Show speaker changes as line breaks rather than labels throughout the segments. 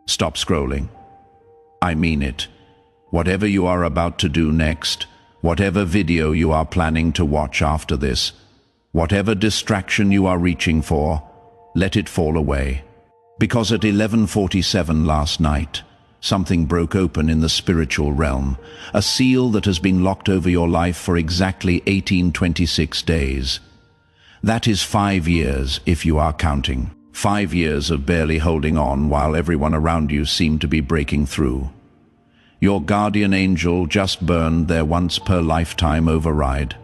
Stop scrolling. I mean it. Whatever you are about to do next, whatever video you are planning to watch after this, whatever distraction you are reaching for, let it fall away. Because at 11:47 last night, something broke open in the spiritual realm, a seal that has been locked over your life for exactly 1826 days. That is 5 years, if you are counting. 5 years of barely holding on while everyone around you seemed to be breaking through. Your guardian angel just burned their once-per-lifetime override.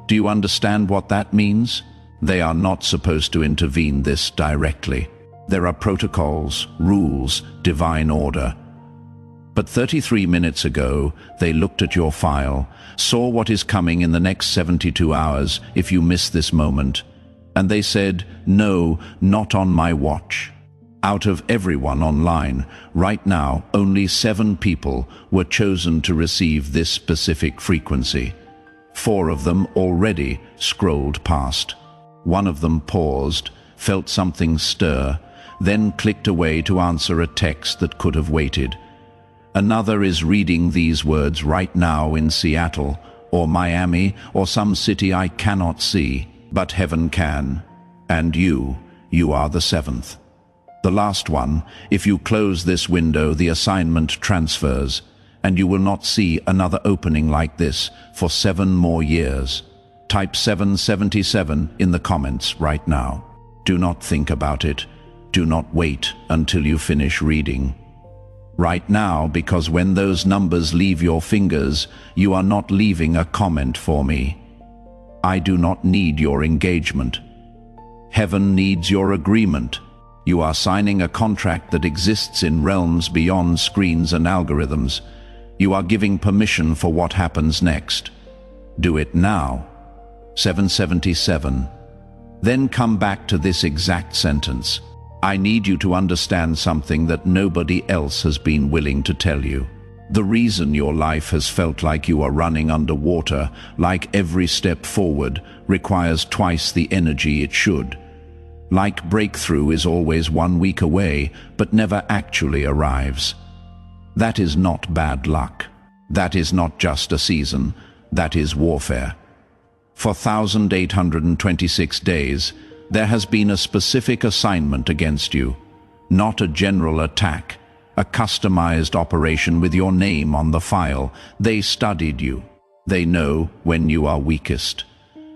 Do you understand what that means? They are not supposed to intervene this directly. There are protocols, rules, divine order. But 33 minutes ago, they looked at your file, saw what is coming in the next 72 hours if you miss this moment, and they said, no, not on my watch. Out of everyone online, right now, only 7 people were chosen to receive this specific frequency. 4 of them already scrolled past. 1 of them paused, felt something stir, then clicked away to answer a text that could have waited. Another is reading these words right now in Seattle, or Miami, or some city I cannot see, but heaven can. And you are the 7th. The last one, if you close this window, the assignment transfers, and you will not see another opening like this for 7 more years. Type 777 in the comments right now. Do not think about it. Do not wait until you finish reading. Right now, because when those numbers leave your fingers, you are not leaving a comment for me. I do not need your engagement. Heaven needs your agreement. You are signing a contract that exists in realms beyond screens and algorithms. You are giving permission for what happens next. Do it now. 777. Then come back to this exact sentence. I need you to understand something that nobody else has been willing to tell you. The reason your life has felt like you are running underwater, like every step forward, requires twice the energy it should. Like breakthrough is always 1 week away, but never actually arrives. That is not bad luck. That is not just a season. That is warfare. For 1,826 days, there has been a specific assignment against you, not a general attack, a customized operation with your name on the file. They studied you. They know when you are weakest.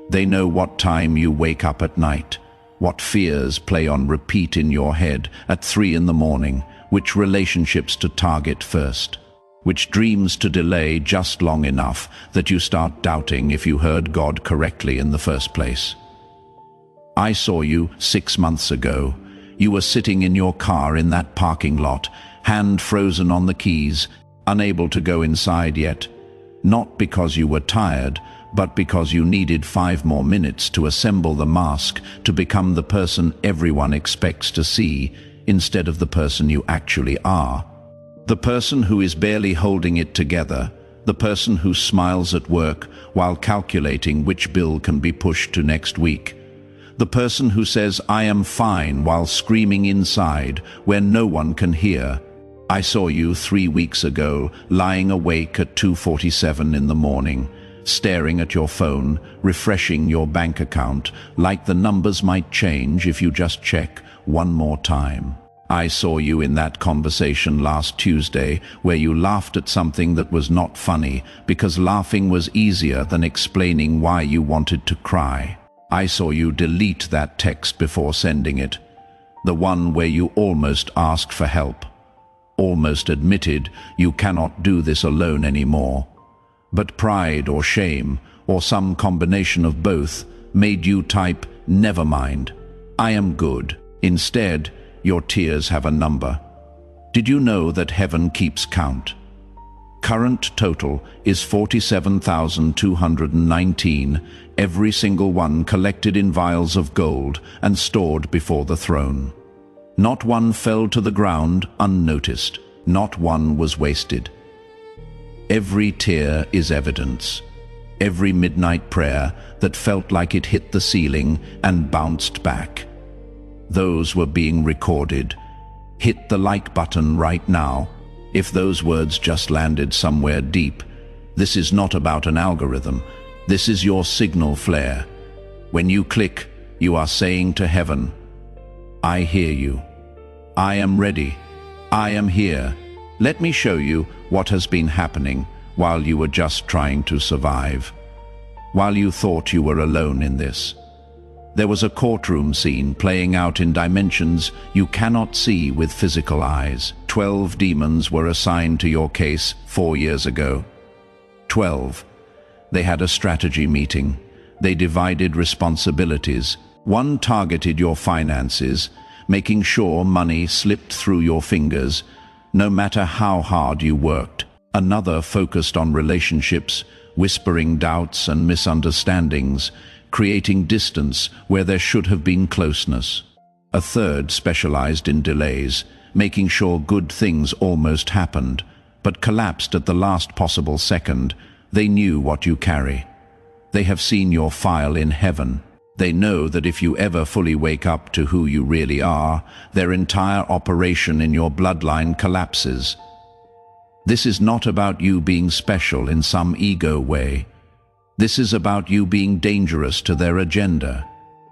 They know what time you wake up at night, what fears play on repeat in your head at 3 in the morning, which relationships to target first, which dreams to delay just long enough that you start doubting if you heard God correctly in the first place. I saw you 6 months ago. You were sitting in your car in that parking lot, hand frozen on the keys, unable to go inside yet. Not because you were tired, but because you needed 5 more minutes to assemble the mask to become the person everyone expects to see, instead of the person you actually are. The person who is barely holding it together, the person who smiles at work while calculating which bill can be pushed to next week. The person who says, I am fine, while screaming inside where no one can hear. I saw you 3 weeks ago, lying awake at 2:47 in the morning, staring at your phone, refreshing your bank account, like the numbers might change if you just check one more time. I saw you in that conversation last Tuesday where you laughed at something that was not funny because laughing was easier than explaining why you wanted to cry. I saw you delete that text before sending it, the one where you almost asked for help, almost admitted you cannot do this alone anymore. But pride or shame, or some combination of both, made you type, never mind, I am good. Instead, your tears have a number. Did you know that heaven keeps count? Current total is 47,219, every single one collected in vials of gold and stored before the throne. Not one fell to the ground unnoticed. Not one was wasted. Every tear is evidence. Every midnight prayer that felt like it hit the ceiling and bounced back. Those were being recorded, hit the like button right now. If those words just landed somewhere deep, this is not about an algorithm. This is your signal flare. When you click, you are saying to heaven, I hear you. I am ready. I am here. Let me show you what has been happening while you were just trying to survive. While you thought you were alone in this. There was a courtroom scene playing out in dimensions you cannot see with physical eyes. 12 demons were assigned to your case 4 years ago. 12. They had a strategy meeting. They divided responsibilities. One targeted your finances, making sure money slipped through your fingers, no matter how hard you worked. Another focused on relationships, whispering doubts and misunderstandings, creating distance where there should have been closeness. A third specialized in delays, making sure good things almost happened, but collapsed at the last possible second. They knew what you carry. They have seen your file in heaven. They know that if you ever fully wake up to who you really are, their entire operation in your bloodline collapses. This is not about you being special in some ego way. This is about you being dangerous to their agenda.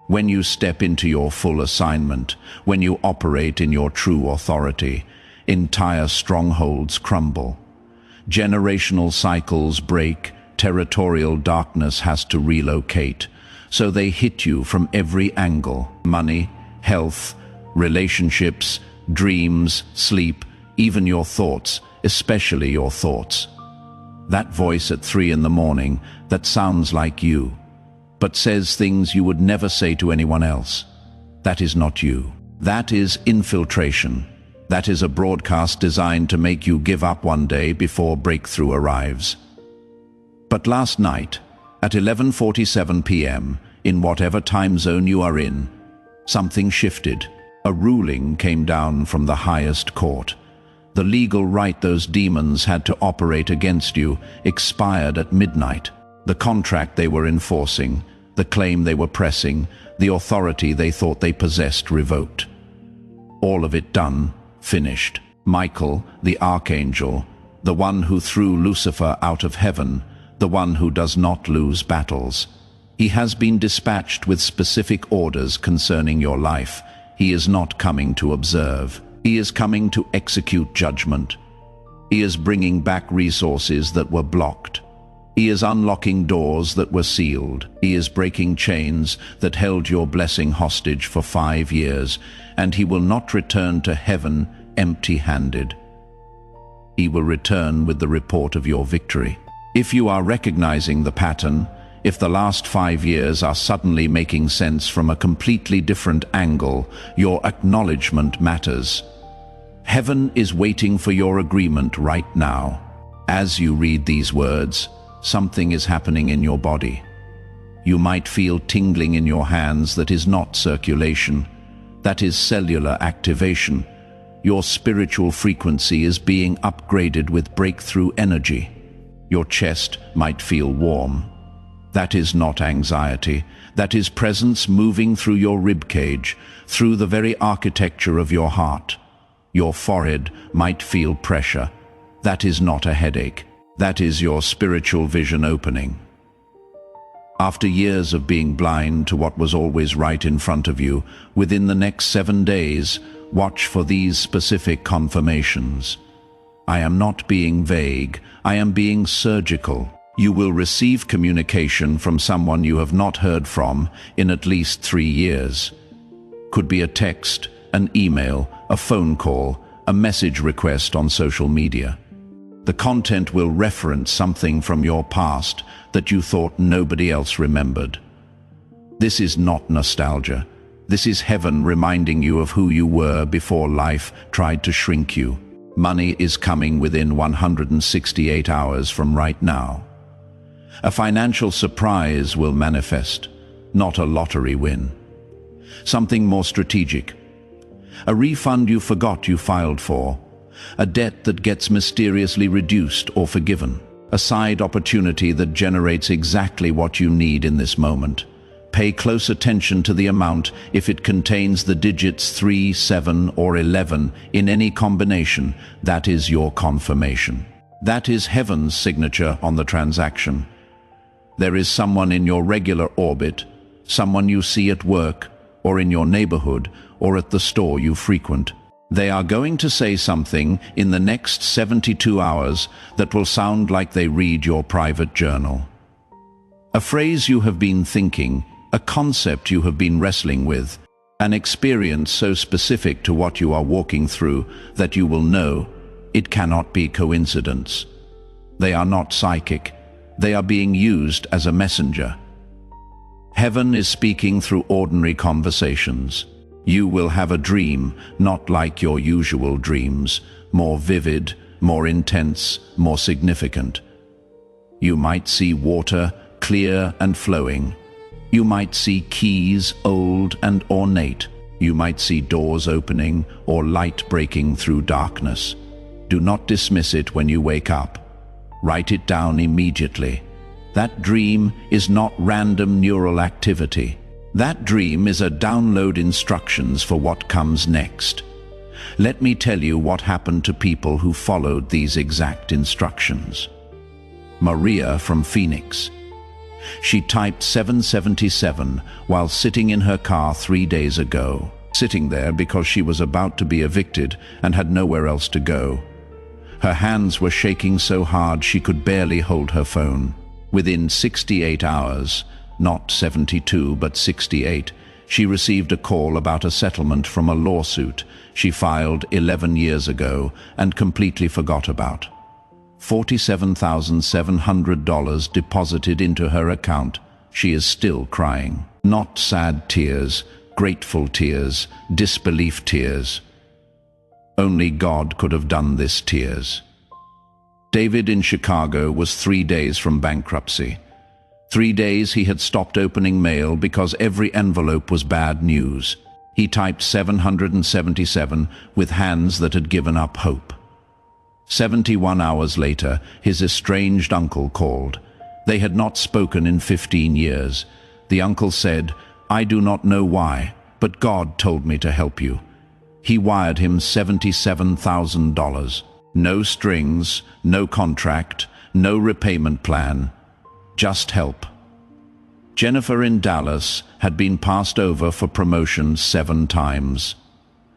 When you step into your full assignment, when you operate in your true authority, entire strongholds crumble. Generational cycles break, territorial darkness has to relocate, so they hit you from every angle. Money, health, relationships, dreams, sleep, even your thoughts, especially your thoughts. That voice at 3 in the morning that sounds like you, but says things you would never say to anyone else. That is not you. That is infiltration. That is a broadcast designed to make you give up one day before breakthrough arrives. But last night, at 11:47 p.m., in whatever time zone you are in, something shifted. A ruling came down from the highest court. The legal right those demons had to operate against you expired at midnight. The contract they were enforcing, the claim they were pressing, the authority they thought they possessed revoked. All of it done, finished. Michael, the archangel, the one who threw Lucifer out of heaven, the one who does not lose battles. He has been dispatched with specific orders concerning your life. He is not coming to observe. He is coming to execute judgment. He is bringing back resources that were blocked. He is unlocking doors that were sealed. He is breaking chains that held your blessing hostage for 5 years, and he will not return to heaven empty-handed. He will return with the report of your victory. If you are recognizing the pattern, if the last 5 years are suddenly making sense from a completely different angle, your acknowledgement matters. Heaven is waiting for your agreement right now. As you read these words, something is happening in your body. You might feel tingling in your hands that is not circulation. That is cellular activation. Your spiritual frequency is being upgraded with breakthrough energy. Your chest might feel warm. That is not anxiety. That is presence moving through your ribcage, through the very architecture of your heart. Your forehead might feel pressure. That is not a headache. That is your spiritual vision opening. After years of being blind to what was always right in front of you, within the next 7 days, watch for these specific confirmations. I am not being vague. I am being surgical. You will receive communication from someone you have not heard from in at least 3 years. Could be a text, an email, a phone call, a message request on social media. The content will reference something from your past that you thought nobody else remembered. This is not nostalgia. This is heaven reminding you of who you were before life tried to shrink you. Money is coming within 168 hours from right now. A financial surprise will manifest, not a lottery win. Something more strategic. A refund you forgot you filed for. A debt that gets mysteriously reduced or forgiven. A side opportunity that generates exactly what you need in this moment. Pay close attention to the amount if it contains the digits 3, 7, or 11 in any combination. That is your confirmation. That is heaven's signature on the transaction. There is someone in your regular orbit, someone you see at work, or in your neighborhood, or at the store you frequent. They are going to say something in the next 72 hours that will sound like they read your private journal. A phrase you have been thinking, a concept you have been wrestling with, an experience so specific to what you are walking through that you will know it cannot be coincidence. They are not psychic. They are being used as a messenger. Heaven is speaking through ordinary conversations. You will have a dream, not like your usual dreams, more vivid, more intense, more significant. You might see water, clear and flowing. You might see keys, old and ornate. You might see doors opening or light breaking through darkness. Do not dismiss it when you wake up. Write it down immediately. That dream is not random neural activity. That dream is a download instructions for what comes next. Let me tell you what happened to people who followed these exact instructions. Maria from Phoenix. She typed 777 while sitting in her car 3 days ago, sitting there because she was about to be evicted and had nowhere else to go. Her hands were shaking so hard she could barely hold her phone. Within 68 hours, not 72 but 68, she received a call about a settlement from a lawsuit she filed 11 years ago and completely forgot about. $47,700 deposited into her account. She is still crying. Not sad tears, grateful tears, disbelief tears. Only God could have done this tears. David in Chicago was 3 days from bankruptcy. 3 days he had stopped opening mail because every envelope was bad news. He typed 777 with hands that had given up hope. 71 hours later, his estranged uncle called. They had not spoken in 15 years. The uncle said, "I do not know why, but God told me to help you." He wired him $77,000. No strings, no contract, no repayment plan. Just help. Jennifer in Dallas had been passed over for promotion 7 times.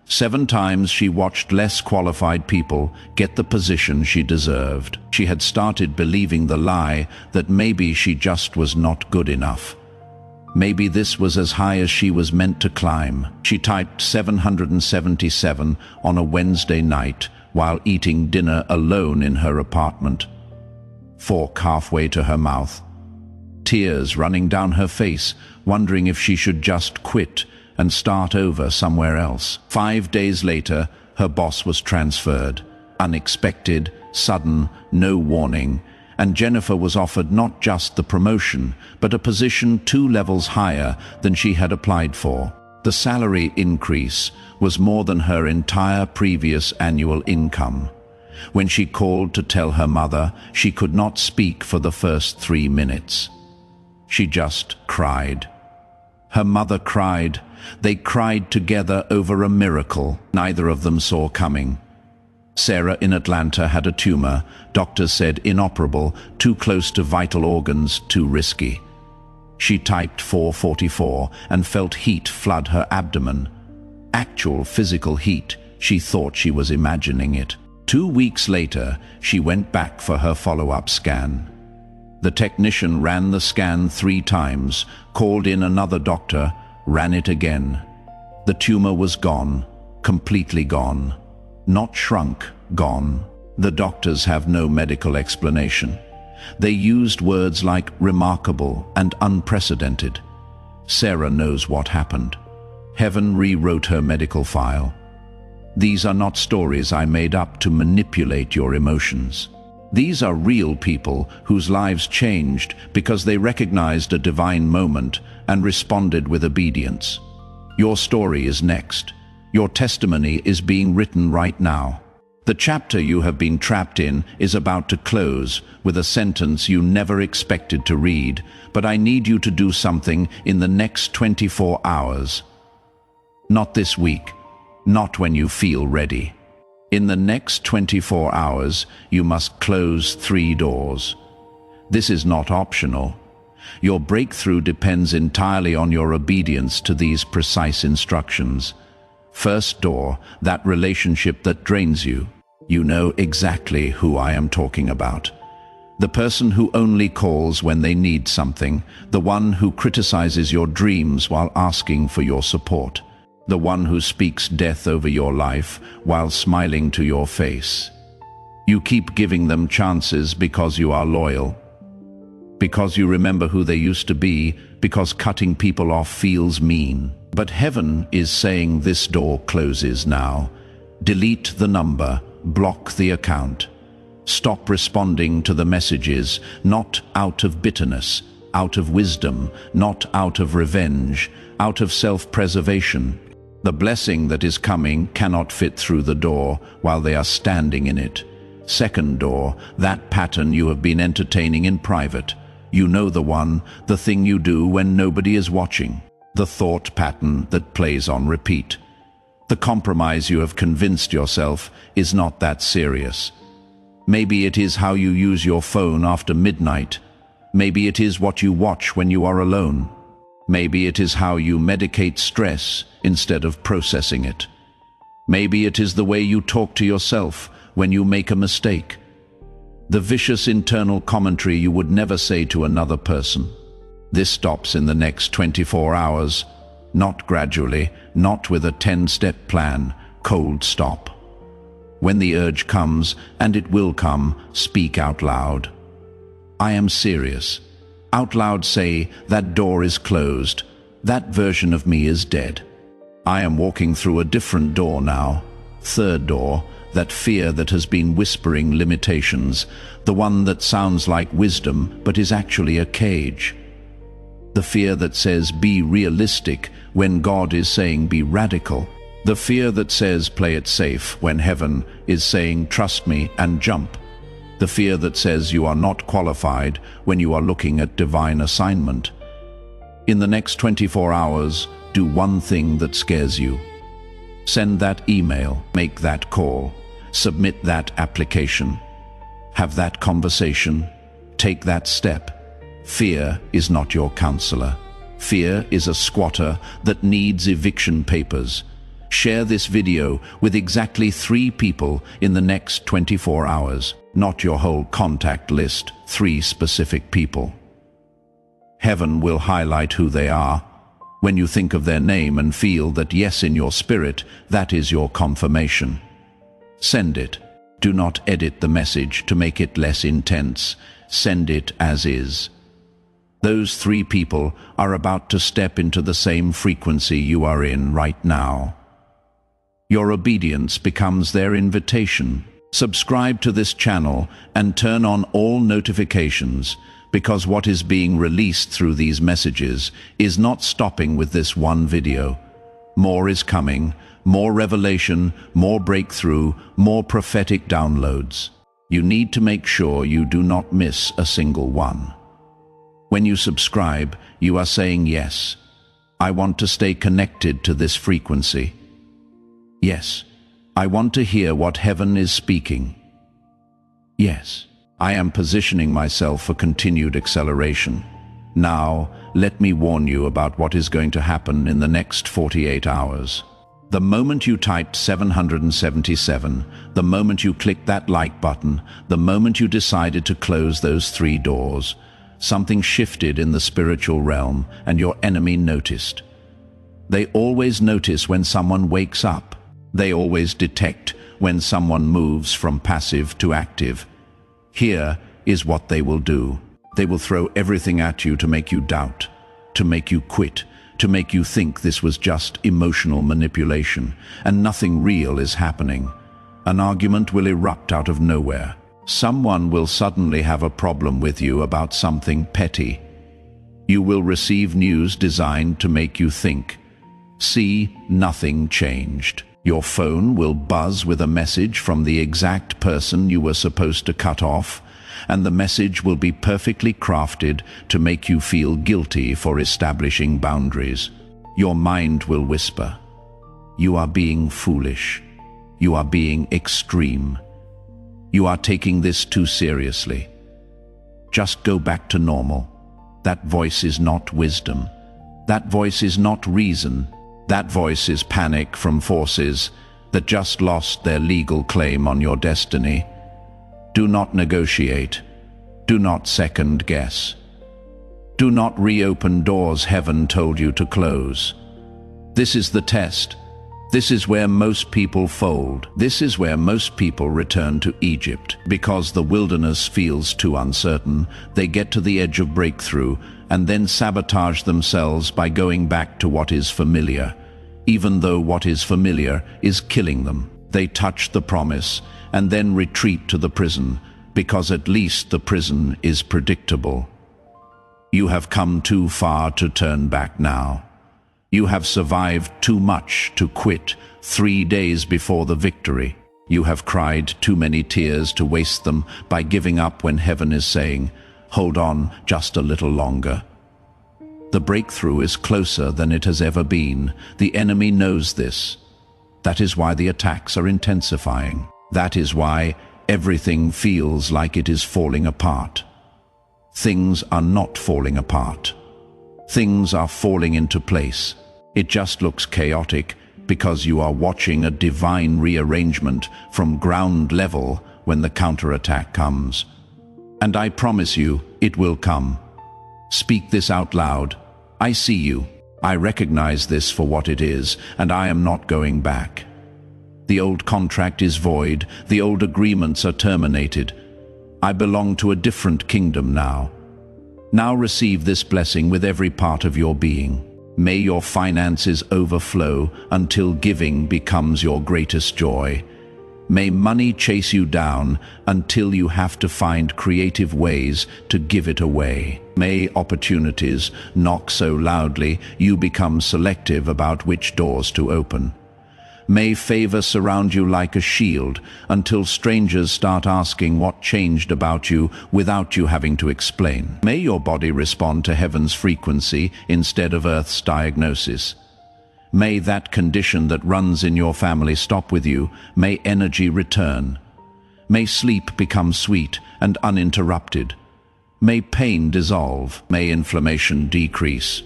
7 times she watched less qualified people get the position she deserved. She had started believing the lie that maybe she just was not good enough. Maybe this was as high as she was meant to climb. She typed 777 on a Wednesday night while eating dinner alone in her apartment. Fork halfway to her mouth. Tears running down her face, wondering if she should just quit and start over somewhere else. 5 days later, her boss was transferred. Unexpected, sudden, no warning. And Jennifer was offered not just the promotion, but a position 2 levels higher than she had applied for. The salary increase was more than her entire previous annual income. When she called to tell her mother, she could not speak for the first 3 minutes. She just cried. Her mother cried. They cried together over a miracle neither of them saw coming. Sarah in Atlanta had a tumor. Doctors said inoperable, too close to vital organs, too risky. She typed 444 and felt heat flood her abdomen. Actual physical heat. She thought she was imagining it. 2 weeks later, she went back for her follow-up scan. The technician ran the scan 3 times, called in another doctor, ran it again. The tumor was gone, completely gone. Not shrunk, gone. The doctors have no medical explanation. They used words like remarkable and unprecedented. Sarah knows what happened. Heaven rewrote her medical file. These are not stories I made up to manipulate your emotions. These are real people whose lives changed because they recognized a divine moment and responded with obedience. Your story is next. Your testimony is being written right now. The chapter you have been trapped in is about to close with a sentence you never expected to read, but I need you to do something in the next 24 hours. Not this week, not when you feel ready. In the next 24 hours, you must close 3 doors. This is not optional. Your breakthrough depends entirely on your obedience to these precise instructions. First door, that relationship that drains you. You know exactly who I am talking about. The person who only calls when they need something, the one who criticizes your dreams while asking for your support, the one who speaks death over your life while smiling to your face. You keep giving them chances because you are loyal, because you remember who they used to be, because cutting people off feels mean. But heaven is saying this door closes now. Delete the number, block the account. Stop responding to the messages, not out of bitterness, out of wisdom, not out of revenge, out of self-preservation. The blessing that is coming cannot fit through the door while they are standing in it. Second door, that pattern you have been entertaining in private. You know the one, the thing you do when nobody is watching. The thought pattern that plays on repeat. The compromise you have convinced yourself is not that serious. Maybe it is how you use your phone after midnight. Maybe it is what you watch when you are alone. Maybe it is how you medicate stress instead of processing it. Maybe it is the way you talk to yourself when you make a mistake. The vicious internal commentary you would never say to another person. This stops in the next 24 hours, not gradually, not with a 10-step plan, cold stop. When the urge comes, and it will come, speak out loud. I am serious. Out loud say, that door is closed. That version of me is dead. I am walking through a different door now. Third door, that fear that has been whispering limitations, the one that sounds like wisdom but is actually a cage. The fear that says be realistic when God is saying be radical. The fear that says play it safe when heaven is saying trust me and jump. The fear that says you are not qualified when you are looking at divine assignment. In the next 24 hours, do one thing that scares you. Send that email, make that call, submit that application, have that conversation, take that step. Fear is not your counselor. Fear is a squatter that needs eviction papers. Share this video with exactly 3 people in the next 24 hours. Not your whole contact list, 3 specific people. Heaven will highlight who they are. When you think of their name and feel that yes in your spirit, that is your confirmation. Send it. Do not edit the message to make it less intense. Send it as is. Those 3 people are about to step into the same frequency you are in right now. Your obedience becomes their invitation. Subscribe to this channel and turn on all notifications, because what is being released through these messages is not stopping with this one video. More is coming, more revelation, more breakthrough, more prophetic downloads. You need to make sure you do not miss a single one. When you subscribe, you are saying yes. I want to stay connected to this frequency. Yes, I want to hear what heaven is speaking. Yes, I am positioning myself for continued acceleration. Now, let me warn you about what is going to happen in the next 48 hours. The moment you typed 777, the moment you clicked that like button, the moment you decided to close those 3 doors, something shifted in the spiritual realm and your enemy noticed. They always notice when someone wakes up. They always detect when someone moves from passive to active. Here is what they will do. They will throw everything at you to make you doubt, to make you quit, to make you think this was just emotional manipulation and nothing real is happening. An argument will erupt out of nowhere. Someone will suddenly have a problem with you about something petty. You will receive news designed to make you think. See, nothing changed. Your phone will buzz with a message from the exact person you were supposed to cut off, and the message will be perfectly crafted to make you feel guilty for establishing boundaries. Your mind will whisper, "You are being foolish. You are being extreme. You are taking this too seriously. Just go back to normal." That voice is not wisdom. That voice is not reason. That voice is panic from forces that just lost their legal claim on your destiny. Do not negotiate. Do not second guess. Do not reopen doors heaven told you to close. This is the test. This is where most people fold. This is where most people return to Egypt. Because the wilderness feels too uncertain, they get to the edge of breakthrough and then sabotage themselves by going back to what is familiar, even though what is familiar is killing them. They touch the promise and then retreat to the prison, because at least the prison is predictable. You have come too far to turn back now. You have survived too much to quit 3 days before the victory. You have cried too many tears to waste them by giving up when heaven is saying, "Hold on just a little longer." The breakthrough is closer than it has ever been. The enemy knows this. That is why the attacks are intensifying. That is why everything feels like it is falling apart. Things are not falling apart. Things are falling into place. It just looks chaotic because you are watching a divine rearrangement from ground level when the counterattack comes. And I promise you, it will come. Speak this out loud. I see you. I recognize this for what it is, and I am not going back. The old contract is void. The old agreements are terminated. I belong to a different kingdom now. Now receive this blessing with every part of your being. May your finances overflow until giving becomes your greatest joy. May money chase you down until you have to find creative ways to give it away. May opportunities knock so loudly you become selective about which doors to open. May favor surround you like a shield until strangers start asking what changed about you without you having to explain. May your body respond to heaven's frequency instead of earth's diagnosis. May that condition that runs in your family stop with you. May energy return. May sleep become sweet and uninterrupted. May pain dissolve. May inflammation decrease.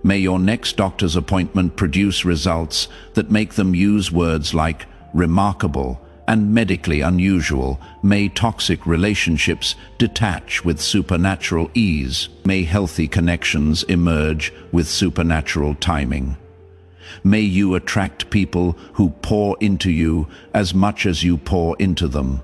May your next doctor's appointment produce results that make them use words like remarkable and medically unusual. May toxic relationships detach with supernatural ease. May healthy connections emerge with supernatural timing. May you attract people who pour into you as much as you pour into them.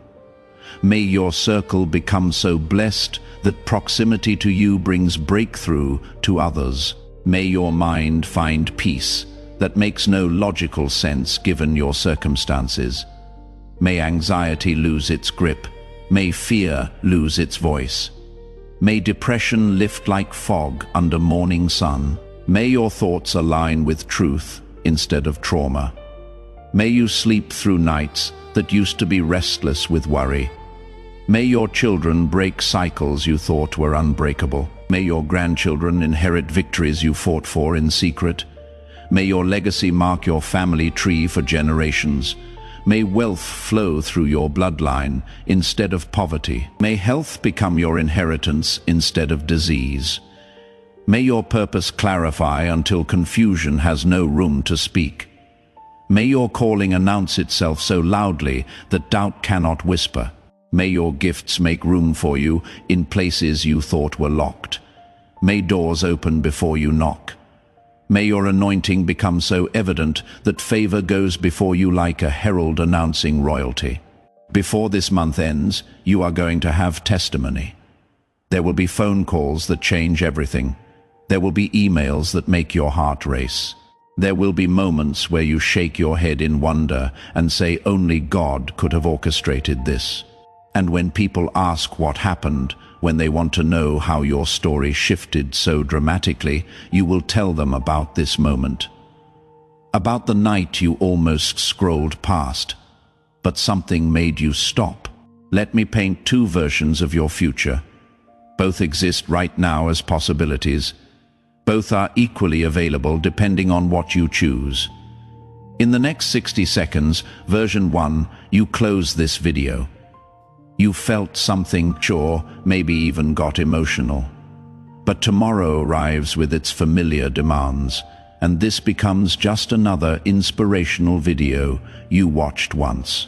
May your circle become so blessed that proximity to you brings breakthrough to others. May your mind find peace that makes no logical sense given your circumstances. May anxiety lose its grip. May fear lose its voice. May depression lift like fog under morning sun. May your thoughts align with truth instead of trauma. May you sleep through nights that used to be restless with worry. May your children break cycles you thought were unbreakable. May your grandchildren inherit victories you fought for in secret. May your legacy mark your family tree for generations. May wealth flow through your bloodline instead of poverty. May health become your inheritance instead of disease. May your purpose clarify until confusion has no room to speak. May your calling announce itself so loudly that doubt cannot whisper. May your gifts make room for you in places you thought were locked. May doors open before you knock. May your anointing become so evident that favor goes before you like a herald announcing royalty. Before this month ends, you are going to have testimony. There will be phone calls that change everything. There will be emails that make your heart race. There will be moments where you shake your head in wonder and say only God could have orchestrated this. And when people ask what happened, when they want to know how your story shifted so dramatically, you will tell them about this moment. about the night you almost scrolled past, but something made you stop. Let me paint two versions of your future. Both exist right now as possibilities. Both are equally available depending on what you choose. In the next 60 seconds, version 1, you close this video. You felt something, sure, maybe even got emotional. But tomorrow arrives with its familiar demands, and this becomes just another inspirational video you watched once.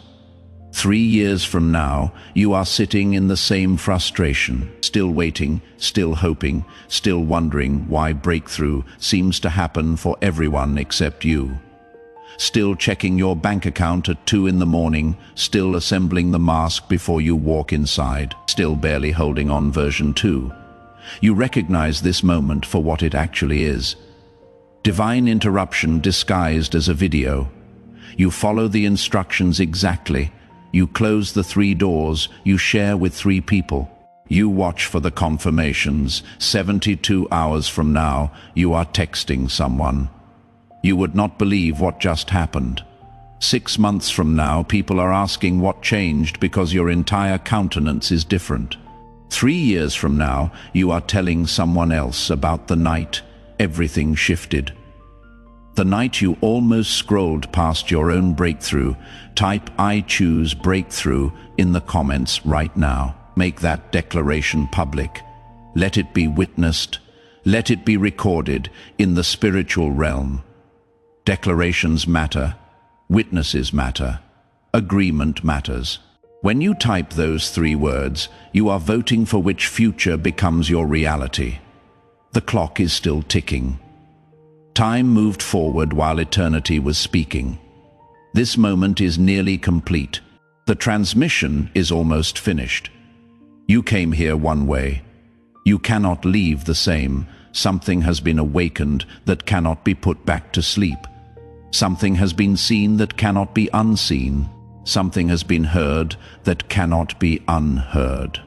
3 years from now, you are sitting in the same frustration, still waiting, still hoping, still wondering why breakthrough seems to happen for everyone except you. Still checking your bank account at 2 in the morning, still assembling the mask before you walk inside, still barely holding on version 2. You recognize this moment for what it actually is. Divine interruption disguised as a video. You follow the instructions exactly. You close the 3 doors you share with 3 people. You watch for the confirmations. 72 hours from now, you are texting someone. You would not believe what just happened. 6 months from now, people are asking what changed because your entire countenance is different. 3 years from now, you are telling someone else about the night everything shifted. The night you almost scrolled past your own breakthrough. Type "I choose breakthrough" in the comments right now. Make that declaration public. Let it be witnessed. Let it be recorded in the spiritual realm. Declarations matter. Witnesses matter. Agreement matters. When you type those 3 words, you are voting for which future becomes your reality. The clock is still ticking. Time moved forward while eternity was speaking. This moment is nearly complete. The transmission is almost finished. You came here one way. You cannot leave the same. Something has been awakened that cannot be put back to sleep. Something has been seen that cannot be unseen. Something has been heard that cannot be unheard.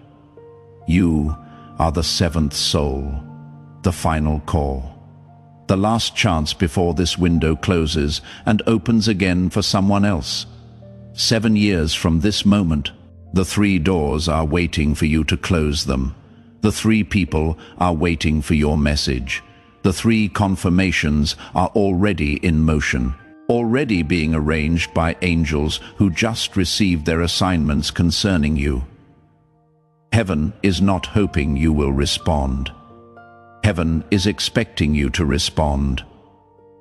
You are the 7th soul, the final call. The last chance before this window closes and opens again for someone else. 7 years from this moment, the 3 doors are waiting for you to close them. The 3 people are waiting for your message. The 3 confirmations are already in motion, already being arranged by angels who just received their assignments concerning you. Heaven is not hoping you will respond. Heaven is expecting you to respond.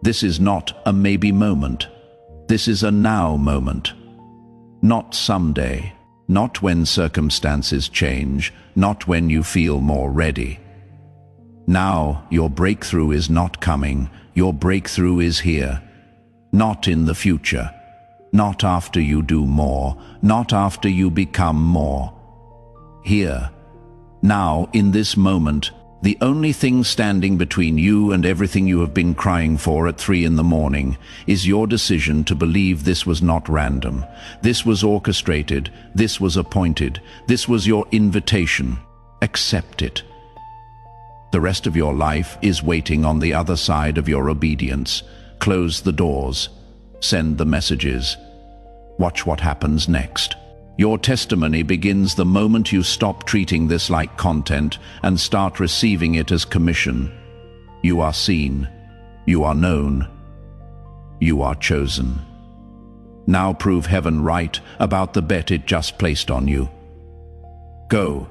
This is not a maybe moment. This is a now moment. Not someday. Not when circumstances change. Not when you feel more ready. Now, your breakthrough is not coming. Your breakthrough is here. Not in the future. Not after you do more. Not after you become more. Here. Now, in this moment, the only thing standing between you and everything you have been crying for at 3 in the morning is your decision to believe this was not random. This was orchestrated. This was appointed. This was your invitation. Accept it. The rest of your life is waiting on the other side of your obedience. Close the doors. Send the messages. Watch what happens next. Your testimony begins the moment you stop treating this like content and start receiving it as commission. You are seen. You are known. You are chosen. Now prove heaven right about the bet it just placed on you. Go.